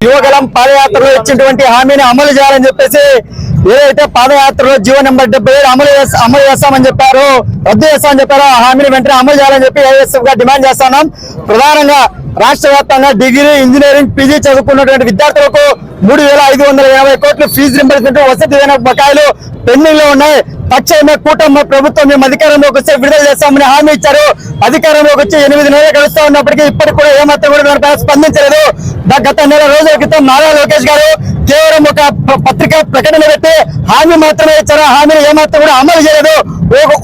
యువగలం పాదయాత్రలో ఇచ్చినటువంటి హామీని అమలు చేయాలని చెప్పేసి ఏదైతే పాదయాత్రలో జీవో నెంబర్ 77 అమలు చేస్తామని చెప్పారో, రద్దు చేస్తామని చెప్పారో ఆ హామీని వెంటనే అమలు చేయాలని చెప్పి ఏఎస్ఎఫ్ గా డిమాండ్ చేస్తున్నాం. ప్రధానంగా రాష్ట్ర వ్యాప్తంగా డిగ్రీ, ఇంజనీరింగ్, పీజీ చదువుకున్నటువంటి విద్యార్థులకు 3,580 కోట్లు ఫీజు రింబర్స్మెంట్, వసతి బకాయిలు పెండింగ్ లో ఉన్నాయి. పక్షమే కూటమి ప్రభుత్వం మేము అధికారంలోకి వస్తే విడుదల చేస్తామని హామీ ఇచ్చారు. అధికారంలోకి వచ్చి 8 నెలలు గడుస్తూ ఉన్నప్పటికీ ఇప్పటికి కూడా ఏమాత్రం కూడా దానిపై స్పందించలేదు. గత నెల రోజుల క్రితం నారా లోకేష్ గారు కేవలం ఒక పత్రికా ప్రకటన పెట్టి హామీ మాత్రమే ఇచ్చారు. హామీని ఏమాత్రం కూడా అమలు చేయలేదు.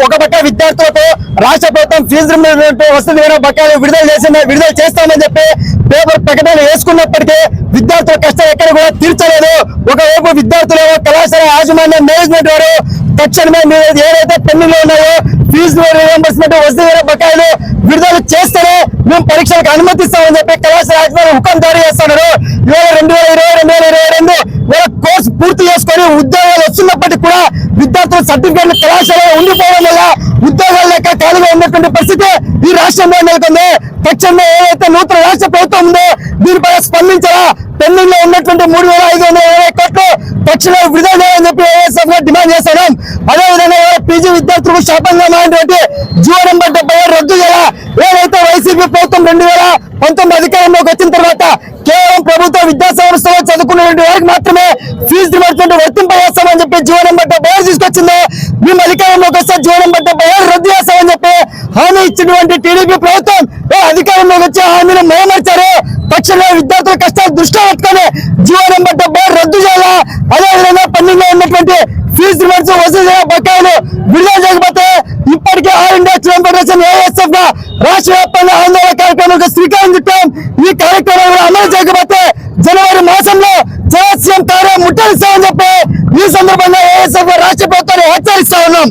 ఒక పక్క విద్యార్థులకు రాష్ట్ర ప్రభుత్వం ఫీజు రింబర్స్మెంట్, వసతి బకాయిలు విడుదల చేస్తామని చెప్పి పేపర్ ప్రకటన వేసుకున్నప్పటికీ విద్యార్థుల కష్టం ఎక్కడ కూడా తీర్చలేదు. ఒకవైపు విద్యార్థులు కళాశాల యాజమాన్యం, మేనేజ్మెంట్ వారు తక్షణమే ఏదైతే పెండింగ్ లో ఉన్నాయో ఫీజు రియంబర్స్మెంట్, వసతి బకాయిలు విడుదల చేస్తేనే మేము పరీక్షలకు అనుమతిస్తామని చెప్పి కళాశాల యాజమాన్యం హుకం జారీ చేస్తున్నారు. 2020-2022 కోర్సు పూర్తి చేసుకొని ఉద్యోగాలు వస్తున్నప్పటికీ కూడా విద్యార్థుల సర్టిఫికేట్లు కళాశాలలో ఉండిపోవడం వల్ల ఉద్యోగాలు లేక ఖాళీగా ఉన్నటువంటి పరిస్థితి ఈ రాష్ట్రంలో నెలకొంది. తక్షణమే ఏదైతే నూతన రాష్ట్ర ప్రభుత్వం ఉందో దీనిపై స్పందించాలా, పెండింగ్ లో ఉన్నటువంటి 3,580 కోట్లు తక్షణమే విడుదల చేయాలని చెప్పి ఏఎస్ఎఫ్ గా డిమాండ్ చేస్తున్నాం. అదేవిధంగా పీజీ విద్యార్థులకు శాపంగా మారినటువంటి జీవో నెంబర్ 77 రద్దు చేయాలా. ఏదైతే వైసీపీ ప్రభుత్వం 2019 అధికారంలోకి వచ్చిన తర్వాత కేవలం ప్రభుత్వ విద్యా సంస్థలో చదువుకున్నటువంటి వారికి మాత్రమే ఫీజు రియంబర్స్మెంట్ వర్తింపజేస్తామని చెప్పి జీవో నెంబర్ 77 తీసుకొచ్చింది. మేము అధికారంలోకి వస్తే జీవో నెంబర్ 77 రద్దు చేస్తామని చెప్పి హామీ ఇచ్చినటువంటి టీడీపీ ప్రభుత్వం అధికారంలోకి వచ్చే హామీని మోమర్చారు. తక్షణమే విద్యార్థుల కష్టాలు దృష్టిలో పెట్టుకొని జీవో నెంబర్ 77 రద్దు చేయాలా. అదేవిధంగా పెండింగ్ లో ఉన్నటువంటి ఫీజు రియంబర్స్మెంట్, వసతి బకాయిలు విడుదల చేయకపోతే ఇప్పటికే all India student federation ASF గా రాష్ట్ర వ్యాప్తంగా ఆందోళన కార్యక్రమాలకు శ్రీకారం చుట్టాం. ఈ కార్యక్రమాలు అమలు చేయకపోతే జనవరి మాసంలో జనసీఎం కార్యం ముట్టడిస్తామని చెప్పి ఈ సందర్భంగా ఏఎస్ఎఫ్ రాష్ట్ర ప్రభుత్వాన్ని హెచ్చరిస్తా ఉన్నాం.